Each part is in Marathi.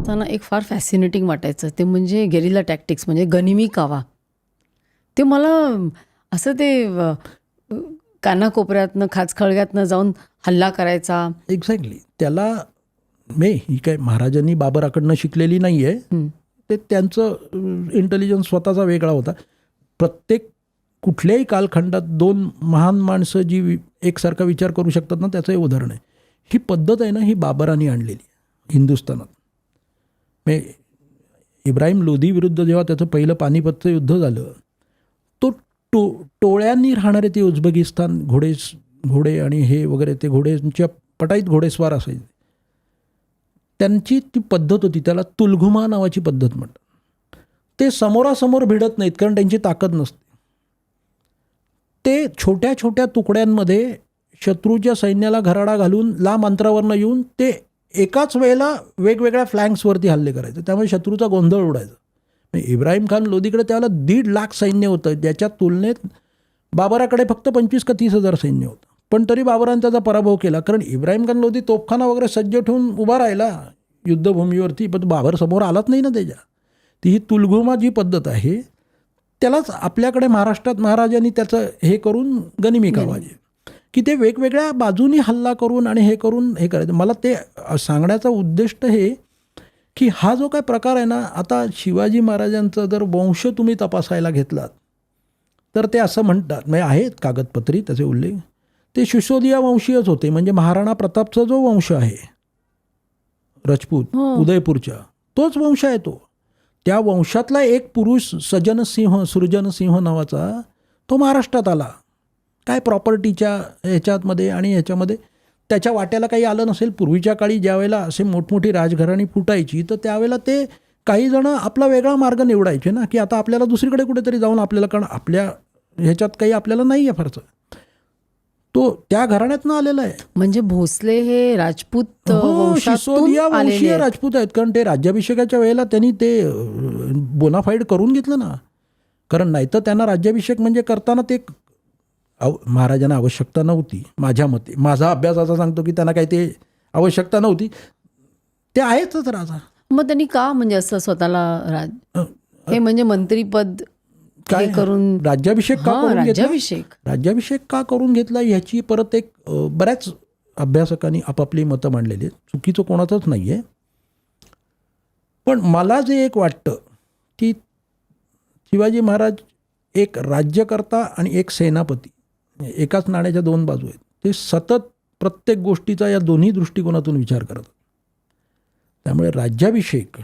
वाचताना एक फार फॅसिनेटिंग वाटायचं, ते म्हणजे गेरिला टॅक्टिक्स, म्हणजे गनिमी कावा. ते मला असं ते कानाकोपऱ्यातनं खाचखळग्यातनं जाऊन हल्ला करायचा. एक्झॅक्टली. त्याला ही काय महाराजांनी बाबराकडनं शिकलेली नाही आहे, ते त्यांचं इंटेलिजन्स स्वतःचा वेगळा होता. प्रत्येक कुठल्याही कालखंडात दोन महान माणसं जी एकसारखा विचार करू शकतात ना, त्याचं हे उदाहरण आहे. ही पद्धत आहे ना, ही बाबरांनी आणलेली हिंदुस्थानात. म्हणजे इब्राहिम लोधी विरुद्ध जेव्हा त्याचं पहिलं पानिपतचं युद्ध झालं, तो टोळ्यांनी राहणारे ते उझबेकिस्तान घोडे आणि हे वगैरे, ते घोड्यांच्या पटाईत घोडेस्वार असायचे. त्यांची ती पद्धत होती, त्याला तुलघुमा नावाची पद्धत म्हणतात. ते समोरासमोर भिडत नाहीत, कारण त्यांची ताकद नसते. ते छोट्या छोट्या तुकड्यांमध्ये शत्रूच्या सैन्याला घराडा घालून लांब अंतरावरनं येऊन ते एकाच वेळेला वेगवेगळ्या फ्लँक्सवरती हल्ले करायचे. त्यामुळे शत्रूचा गोंधळ उडायचा. इब्राहिम खान लोधीकडे त्यावेळेला 1.5 लाख सैन्य होतं, ज्याच्या तुलनेत बाबराकडे फक्त 25 का 30,000 सैन्य होतं. पण तरी बाबराने त्याचा पराभव केला, कारण इब्राहिम खान लोधी तोफखाना वगैरे सज्ज ठेवून उभा राहिला युद्धभूमीवरती, पण बाबर समोर आलाच नाही ना त्याच्या. ती ही तुलघुमा जी पद्धत आहे, त्यालाच आपल्याकडे महाराष्ट्रात महाराजांनी त्याचं हे करून गनिमी कावाजे, की ते वेगवेगळ्या बाजूनी हल्ला करून आणि हे करून हे करायचं. मला ते सांगण्याचा उद्देश हे की हा जो काय प्रकार आहे ना, आता शिवाजी महाराजांचा जर वंश तुम्ही तपासायला घेतलात तर ते असं म्हणतात, म्हणजे आहेत कागदपत्री त्याचे उल्लेख, ते सिसोदिया वंशीयच होते. म्हणजे महाराणा प्रतापचा जो वंश आहे राजपूत उदयपूरच्या, तोच वंश आहे तो. त्या वंशातला एक पुरुष सृजनसिंह नावाचा, तो महाराष्ट्रात आला. काय प्रॉपर्टीच्या ह्याच्यामध्ये आणि ह्याच्यामध्ये त्याच्या वाट्याला काही आलं नसेल. पूर्वीच्या काळी ज्यावेळेला असे मोठमोठी राजघराणी फुटायची, तर त्यावेळेला ते काही जण आपला वेगळा मार्ग निवडायचे ना, की आता आपल्याला दुसरीकडे कुठेतरी जाऊन आपल्याला, कारण आपल्या ह्याच्यात काही आपल्याला नाही आहे फारचं. तो त्या घराण्यातनं आलेला आहे. म्हणजे भोसले हे राजपूत सिसोदिया वंशीय राजपूत आहेत, कारण ते राज्याभिषेकाच्या वेळेला त्यांनी ते बोनाफाईड करून घेतलं ना. कारण नाहीतर त्यांना राज्याभिषेक म्हणजे करताना ते महाराजांना आवश्यकता नव्हती. माझ्या मते, माझा अभ्यास असा सांगतो की त्यांना काही ते आवश्यकता नव्हती. ते आहेतच राजा. मग त्यांनी का म्हणजे असं स्वतःला हे म्हणजे मंत्रीपद काय करून राज्याभिषेक का करून राज्याभिषेक राज्याभिषेक का करून घेतला ह्याची परत एक बऱ्याच अभ्यासकांनी आपापली मतं मांडलेली आहेत. चुकीचं कोणाचंच नाही आहे. पण मला जे एक वाटतं की शिवाजी महाराज एक राज्यकर्ता आणि एक सेनापती, एकाच नाण्याच्या दोन बाजू आहेत. ते सतत प्रत्येक गोष्टीचा या दोन्ही दृष्टिकोनातून विचार करतात. त्यामुळे राज्याभिषेक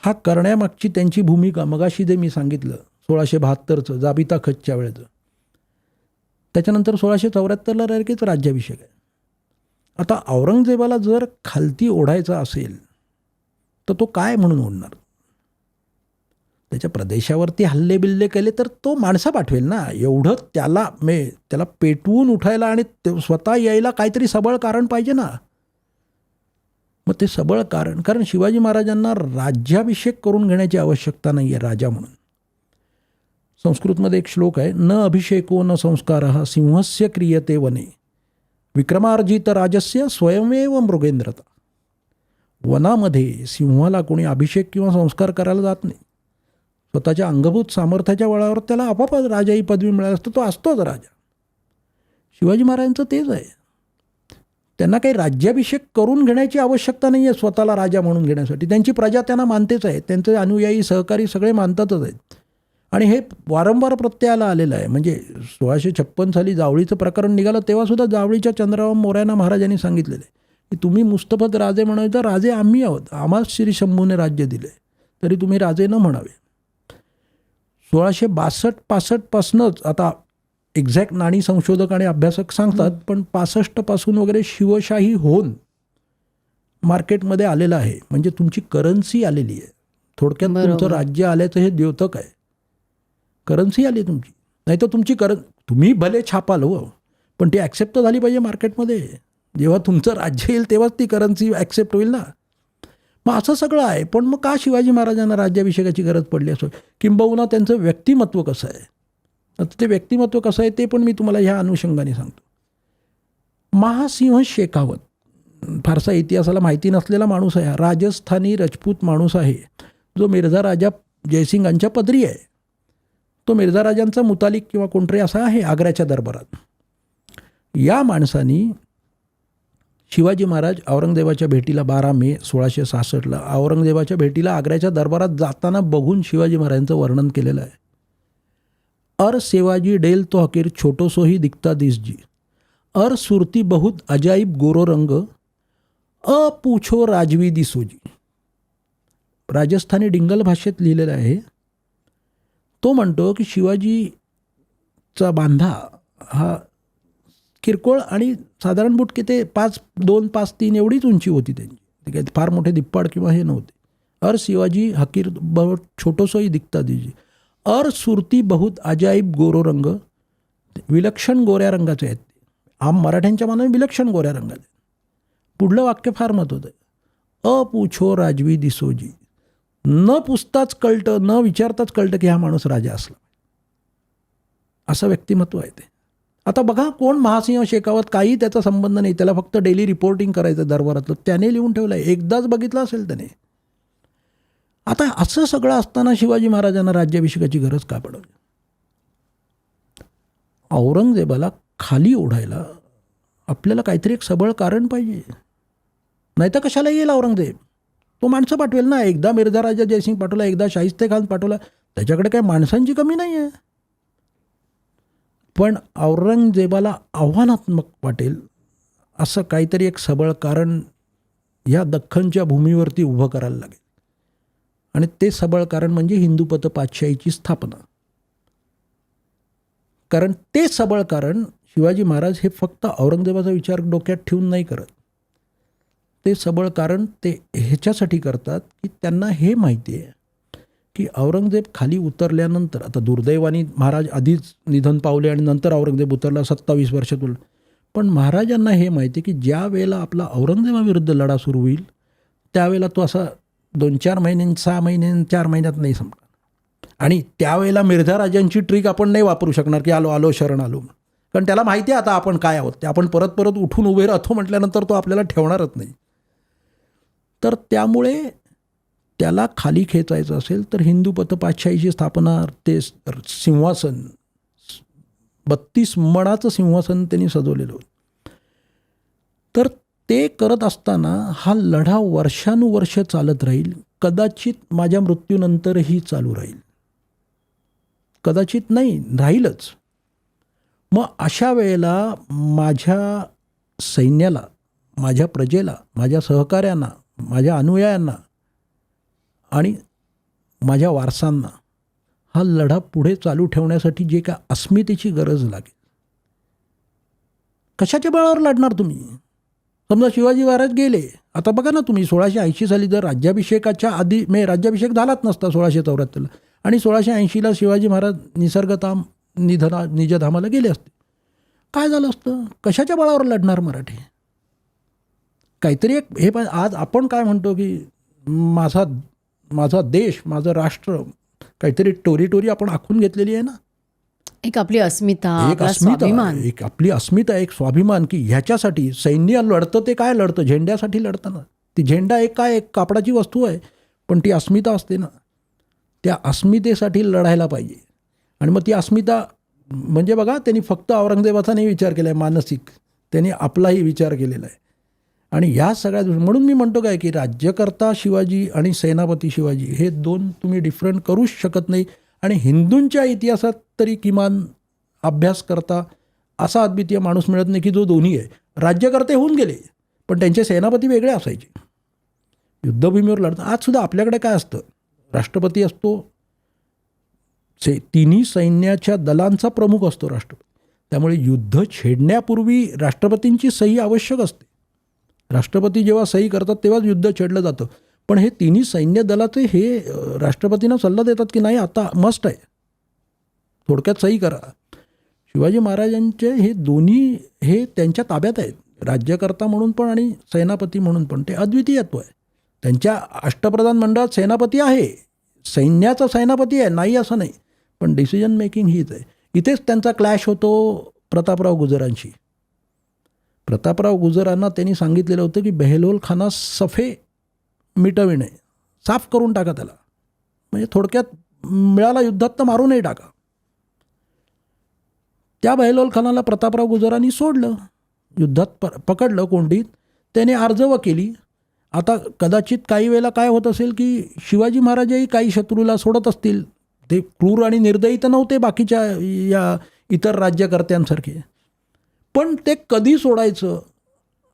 हा करण्यामागची त्यांची भूमिका, मगाशी जे मी सांगितलं 1672चं जाबिता खचच्या वेळेचं, त्याच्यानंतर 1674ला डायरेक्ट राज्याभिषेक आहे. आता औरंगजेबाला जर खालती ओढायचा असेल तर तो काय म्हणून ओढणार? त्याच्या प्रदेशावरती हल्ले बिल्ले केले तर तो माणसं पाठवेल ना. एवढं त्याला पेटवून उठायला आणि स्वतः यायला काहीतरी सबळ कारण पाहिजे ना. मग ते सबळ कारण शिवाजी महाराजांना राज्याभिषेक करून घेण्याची आवश्यकता नाही आहे राजा म्हणून. संस्कृतमध्ये एक श्लोक आहे, न अभिषेको न संस्कारः सिंहस्य क्रियते वने विक्रमार्जित राजस्य स्वयमेव मृगेंद्रता. वनामध्ये सिंहाला कोणी अभिषेक किंवा संस्कार करायला जात नाही. स्वतःच्या अंगभूत सामर्थ्याच्या बळावर त्याला आपोआप राजा ही पदवी मिळाली असतं, तो असतोच राजा. शिवाजी महाराजांचं तेच आहे. त्यांना काही राज्याभिषेक करून घेण्याची आवश्यकता नाही आहे स्वतःला राजा म्हणून घेण्यासाठी. त्यांची प्रजा त्यांना मानतेच आहे, त्यांचे अनुयायी सहकारी सगळे मानतातच आहेत. आणि हे वारंवार प्रत्ययाला आलेलं आहे. म्हणजे 1656 साली जावळीचं प्रकरण निघालं तेव्हासुद्धा जावळीच्या चंद्रराव मोऱ्यांना महाराजांनी सांगितलेलं आहे की तुम्ही मुस्तफत राजे म्हणायचं, राजे आम्ही आहोत, आम्हाच श्री शंभूने राज्य दिले, तरी तुम्ही राजे न म्हणावे. 1662-65 पासूनच, आता एक्झॅक्ट नाणी संशोधक आणि अभ्यासक सांगतात, पण 65 पासून वगैरे शिवशाही होऊन मार्केटमध्ये आलेलं आहे. म्हणजे तुमची करन्सी आलेली आहे. थोडक्यात तुमचं राज्य आल्याचं हे द्योतक आहे. करन्सी आली तुमची. नाही तर तुमची तुम्ही भले छापाल हो, पण ती ॲक्सेप्ट तर झाली पाहिजे मार्केटमध्ये. जेव्हा तुमचं राज्य येईल तेव्हाच ती करन्सी ॲक्सेप्ट होईल ना. मग असं सगळं आहे. पण मग का शिवाजी महाराजांना राज्याभिषेकाची गरज पडली असो? किंबहुना त्यांचं व्यक्तिमत्व कसं आहे? आता ते व्यक्तिमत्व कसं आहे ते पण मी तुम्हाला ह्या अनुषंगाने सांगतो. महासिंह शेखावत फारसा इतिहासाला माहिती नसलेला माणूस आहे. राजस्थानी राजपूत माणूस आहे जो मिर्झा राजा जयसिंगांच्या पदरी आहे. तो मिर्झा राजांचा मुतालिक किंवा कोणतरी असा आहे आग्र्याच्या दरबारात. या माणसानी शिवाजी महाराज औरंगजेबाच्या भेटीला 12 मे 1666 औरंगजेबाच्या भेटीला आग्र्याच्या दरबारात जाताना बघून शिवाजी महाराजांचं वर्णन केलेलं आहे. अर सेवाजी डेल तो हकीर छोटोसोही दिखता दिसजी, अर सुरती बहुत अजाईब गोरो रंग, पूछो राजवी दिसोजी. राजस्थानी डिंगल भाषेत लिहिलेलं आहे. तो म्हणतो की शिवाजीचा बांधा हा किरकोळ आणि साधारण बुटके ते 5'2", 5'3" एवढीच उंची होती त्यांची. ते काही फार मोठे दिप्पाड किंवा हे नव्हते. अर शिवाजी हकीर बहुत छोटोसोही दिखता दीजी, अर सुरती बहुत अजाईब गोरो रंग, विलक्षण गोऱ्या रंगाचे आहेत ते. आम मराठ्यांच्या मानाने विलक्षण गोऱ्या रंगाचे. पुढलं वाक्य फार महत्त्वाचं आहे. पूछो राजवी दिसोजी. न पुसताच कळतं, न विचारताच कळतं की हा माणूस राजा असला. असं व्यक्तिमत्व आहे ते. आता बघा, कोण महासिंह शेखावत, काही त्याचा संबंध नाही. त्याला फक्त डेली रिपोर्टिंग करायचं दरबारातलं. त्याने लिहून ठेवलं आहे. एकदाच बघितलं असेल त्याने. आता असं सगळं असताना शिवाजी महाराजांना राज्याभिषेकाची गरज का पडली? औरंगजेबाला खाली ओढायला आपल्याला काहीतरी एक सबळ कारण पाहिजे. नाही तर कशाला येईल औरंगजेब? तो माणसं पाठवेल ना. एकदा मिर्झा राजा जयसिंग पाठवला, एकदा शाहिस्ते खान पाठवला. त्याच्याकडे काही माणसांची कमी नाही आहे. पण औरंगजेबाला आव्हानात्मक वाटेल असं काहीतरी एक सबळ कारण या दख्खनच्या भूमीवरती उभं करायला लागेल. आणि ते सबळ कारण म्हणजे हिंदूपत पातशाहीची स्थापना. कारण ते सबळ कारण शिवाजी महाराज हे फक्त औरंगजेबाचा विचार डोक्यात ठेवून नाही करत. ते सबळ कारण ते ह्याच्यासाठी करतात की त्यांना हे माहिती आहे की औरंगजेब खाली उतरल्यानंतर, आता दुर्दैवाने महाराज आधीच निधन पावले आणि नंतर औरंगजेब उतरला 27 वर्षातून. पण महाराजांना हे माहिती आहे की ज्या वेळेला आपला औरंगजेबाविरुद्ध लढा सुरू होईल त्यावेळेला तो असा 2-4 महिने, 6 महिने, 4 महिन्यात नाही संपणार. आणि त्यावेळेला मिर्झा राजांची ट्रिक आपण नाही वापरू शकणार की आलो आलो शरण आलो. कारण त्याला माहिती आहे आता आपण काय आहोत. ते आपण परत परत उठून उभे राहतो म्हटल्यानंतर तो आपल्याला ठेवणारच नाही. तर त्यामुळे त्याला खाली खेचायचं असेल तर हिंदूपत पातशाहीची स्थापना, ते सिंहासन 32 मणाचं सिंहासन त्यांनी सजवलेलं होतं. तर ते करत असताना हा लढा वर्षानुवर्ष चालत राहील. कदाचित माझ्या मृत्यूनंतरही चालू राहील. कदाचित नाही, राहीलच. मग अशा वेळेला माझ्या सैन्याला, माझ्या प्रजेला, माझ्या सहकाऱ्यांना, माझ्या अनुयायांना आणि माझ्या वारसांना हा लढा पुढे चालू ठेवण्यासाठी जे काय अस्मितेची गरज लागेल. कशाच्या बळावर लढणार तुम्ही? समजा शिवाजी महाराज गेले. आता बघा ना तुम्ही, 1680 साली जर राज्याभिषेकाच्या आधी राज्याभिषेक झालाच नसता 1674 आणि 1680 शिवाजी महाराज निसर्गधाम निजधामाला गेले असते, काय झालं असतं? कशाच्या बळावर लढणार मराठी? काहीतरी एक हे पण आज आपण काय म्हणतो की माझा देश, माझं राष्ट्र, काहीतरी टोरी आपण आखून घेतलेली आहे ना. एक आपली अस्मिता, एक अस्मिता, एक आपली अस्मिता, एक स्वाभिमान की ह्याच्यासाठी सैन्य लढतं. ते काय लढतं? झेंड्यासाठी लढतं ना. ती झेंडा एक कापडाची वस्तू आहे, पण ती अस्मिता असते ना. त्या अस्मितेसाठी लढायला पाहिजे. आणि मग ती अस्मिता म्हणजे बघा, त्यांनी फक्त औरंगजेबाचा नाही विचार केला आहे मानसिक, त्यांनी आपलाही विचार केलेला आहे. आणि ह्या सगळ्या म्हणून मी म्हणतो काय की राज्यकर्ता शिवाजी आणि सेनापती शिवाजी हे दोन तुम्ही डिफरंट करूच शकत नाही. आणि हिंदूंच्या इतिहासात तरी किमान अभ्यास करता असा अद्वितीय माणूस मिळत नाही की जो दोन्ही आहे. राज्यकर्ते होऊन गेले पण त्यांचे सेनापती वेगळे असायचे, युद्धभूमीवर लढतात. आजसुद्धा आपल्याकडे काय असतं? राष्ट्रपती असतो, तिन्ही सैन्याच्या दलांचा प्रमुख असतो राष्ट्रपती. त्यामुळे युद्ध छेडण्यापूर्वी राष्ट्रपतींची सही आवश्यक असते. राष्ट्रपती जेव्हा सही करतात तेव्हाच युद्ध छेडलं जातं. पण हे तिन्ही सैन्य दलाचे हे राष्ट्रपतींना सल्ला देतात की नाही आता मस्ट आहे, थोडक्यात सही करा. शिवाजी महाराजांचे हे दोन्ही हे त्यांच्या ताब्यात आहेत, राज्यकर्ता म्हणून पण आणि सेनापती म्हणून पण. ते अद्वितीयत्व आहे. त्यांच्या अष्टप्रधान मंडळात सेनापती आहे, सैन्याचा सेनापती आहे, नाही असं नाही, पण डिसिजन मेकिंग हीच आहे. इथेच त्यांचा क्लॅश होतो प्रतापराव गुजरांशी. प्रतापराव गुजरांना त्यांनी सांगितलेलं होतं की बेहलोल खाना सफे मिटविणे, साफ करून टाका त्याला, म्हणजे थोडक्यात मिळाला युद्धात तर मारूनही टाका. त्या बेहलोल खानाला प्रतापराव गुजरांनी सोडलं, युद्धात पकडलं कोंडीत, त्याने अर्जव केली. आता कदाचित काही वेळेला काय होत असेल की शिवाजी महाराजही काही शत्रूला सोडत असतील, ते क्रूर आणि निर्दयी तर नव्हते बाकीच्या या इतर राज्यकर्त्यांसारखे, पण ते कधी सोडायचं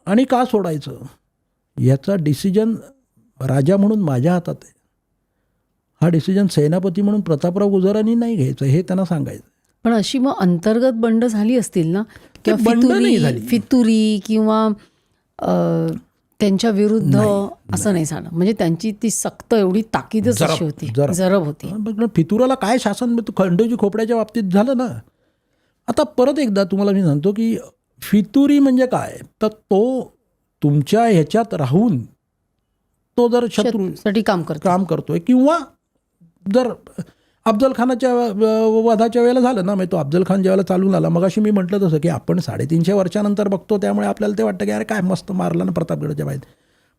आणि का सोडायचं याचा डिसिजन राजा म्हणून माझ्या हातात आहे. हा डिसिजन सेनापती म्हणून प्रतापराव गुजरांनी नाही घ्यायचं, हे त्यांना सांगायचं. पण अशी मग अंतर्गत बंड झाली असतील ना, किंवा बंड नाही झाली. फितुरी किंवा त्यांच्या विरुद्ध असं नाही झालं, म्हणजे त्यांची ती सक्त एवढी ताकीदच अशी होती, जरब होती. फितुराला काय शासन, खंडोजी खोपड्याच्या बाबतीत झालं ना. आता परत एकदा तुम्हाला मी सांगतो की फितुरी म्हणजे काय, तर तो तुमच्या ह्याच्यात राहून तो जर शत्रूसाठी काम करतोय, किंवा जर अफजल खानाच्या वधाच्या वेळेला झालं ना, म्हणजे तो अफजल खान ज्यावेळेला चालून आला, मगाशी मी म्हटलं तसं की आपण 350 वर्षानंतर बघतो, त्यामुळे आपल्याला ते वाटतं की अरे काय मस्त मारला ना प्रतापगडच्या बाहेर.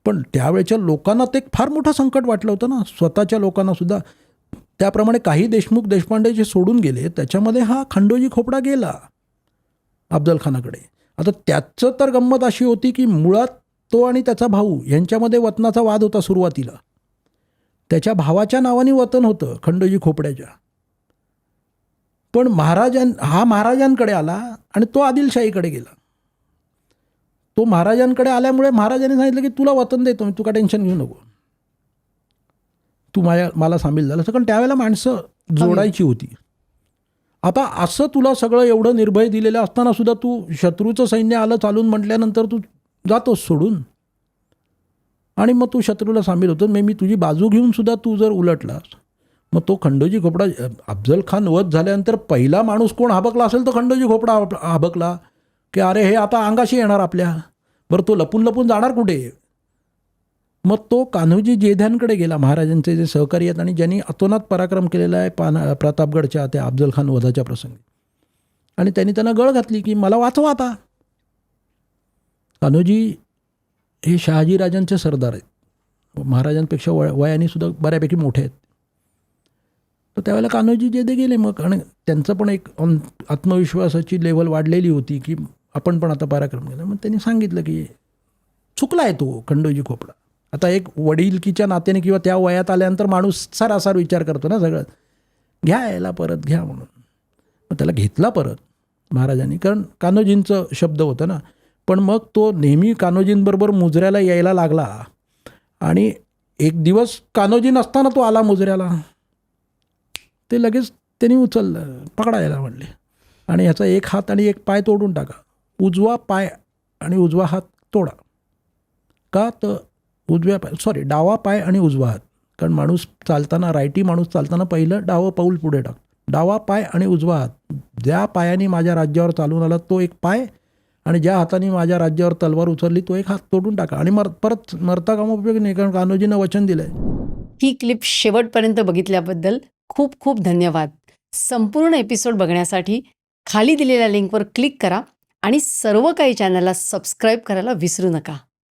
पण त्यावेळेच्या लोकांना ते फार मोठं संकट वाटलं होतं ना, स्वतःच्या लोकांना सुद्धा. त्याप्रमाणे काही देशमुख देशपांडे जे सोडून गेले त्याच्यामध्ये हा खंडोजी खोपडा गेला अफजल खानाकडे. आता त्याचं तर गंमत अशी होती की मुळात तो आणि त्याचा भाऊ यांच्यामध्ये वतनाचा वाद होता सुरुवातीला. त्याच्या भावाच्या नावाने वतन होतं खंडोजी खोपड्याच्या, पण हा महाराजांकडे आला आणि तो आदिलशाहीकडे गेला. तो महाराजांकडे आल्यामुळे महाराजांनी सांगितलं की तुला वतन देतो मी, तू का टेन्शन घेऊ नको, तू मला सामील झालं. कारण त्यावेळेला माणसं जोडायची होती. आता असं तुला सगळं एवढं निर्भय दिलेलं असताना सुद्धा तू शत्रूचं सैन्य आलं चालून म्हटल्यानंतर तू जातोस सोडून, आणि मग तू शत्रूला सामील होतो. मी तुझी बाजू घेऊन सुद्धा तू जर उलटलास, मग तो खंडोजी खोपडा अफजल खान वध झाल्यानंतर पहिला माणूस कोण हाबकला असेल तर खंडोजी खोपडा हाबकला की अरे हे आता अंगाशी येणार आपल्या. बरं तो लपून लपून जाणार कुठे. मग तो कान्होजी जेध्यांकडे गेला, महाराजांचे जे सहकारी आहेत आणि ज्यांनी अतोनात पराक्रम केलेला आहे प्रतापगडच्या त्या अफजल खान वधाच्या प्रसंगी, आणि त्यांनी त्यांना गळ घातली की मला वाचवा. आता कान्होजी हे शहाजीराजांचे सरदार आहेत, महाराजांपेक्षा वयाने सुद्धा बऱ्यापैकी मोठे आहेत. तर त्यावेळेला कान्होजी जेधे गेले मग, आणि त्यांचं पण एक आत्मविश्वासाची लेवल वाढलेली होती की आपण पण आता पराक्रम केला. मग त्यांनी सांगितलं की चुकला आहे तो खंडोजी खोपडा. आता एक वडीलकीच्या नात्याने किंवा त्या वयात आल्यानंतर माणूस सरासर विचार करतो ना सगळं, घ्या याला परत घ्या म्हणून. मग त्याला घेतला परत महाराजांनी, कारण कान्होजींचं शब्द होतं ना. पण मग तो नेहमी कान्होजींबरोबर मुजऱ्याला यायला लागला, आणि एक दिवस कान्होजी नसताना तो आला मुजऱ्याला, ते लगेच त्यांनी उचललं, पकडायला म्हणले, आणि ह्याचा एक हात आणि एक पाय तोडून टाका, उजवा पाय आणि उजवा हात तोडा. का तर डावा पाय आणि उजवा हात, कारण माणूस चालताना, रायटी माणूस चालताना पहिलं डावं पाऊल पुढे टाक, डावा पाय आणि उजवा हात. ज्या पायाने माझ्या राज्यावर चालून आला तो एक पाय, आणि ज्या हाताने माझ्या राज्यावर तलवार उचलली तो एक हात तोडून टाका, आणि परत मरता कामा उपयोग नाही, कारण कान्होजीनं वचन दिलंय. ही क्लिप शेवटपर्यंत बघितल्याबद्दल खूप खूप धन्यवाद. संपूर्ण एपिसोड बघण्यासाठी खाली दिलेल्या लिंकवर क्लिक करा आणि सर्व काही चॅनलला सबस्क्राईब करायला विसरू नका.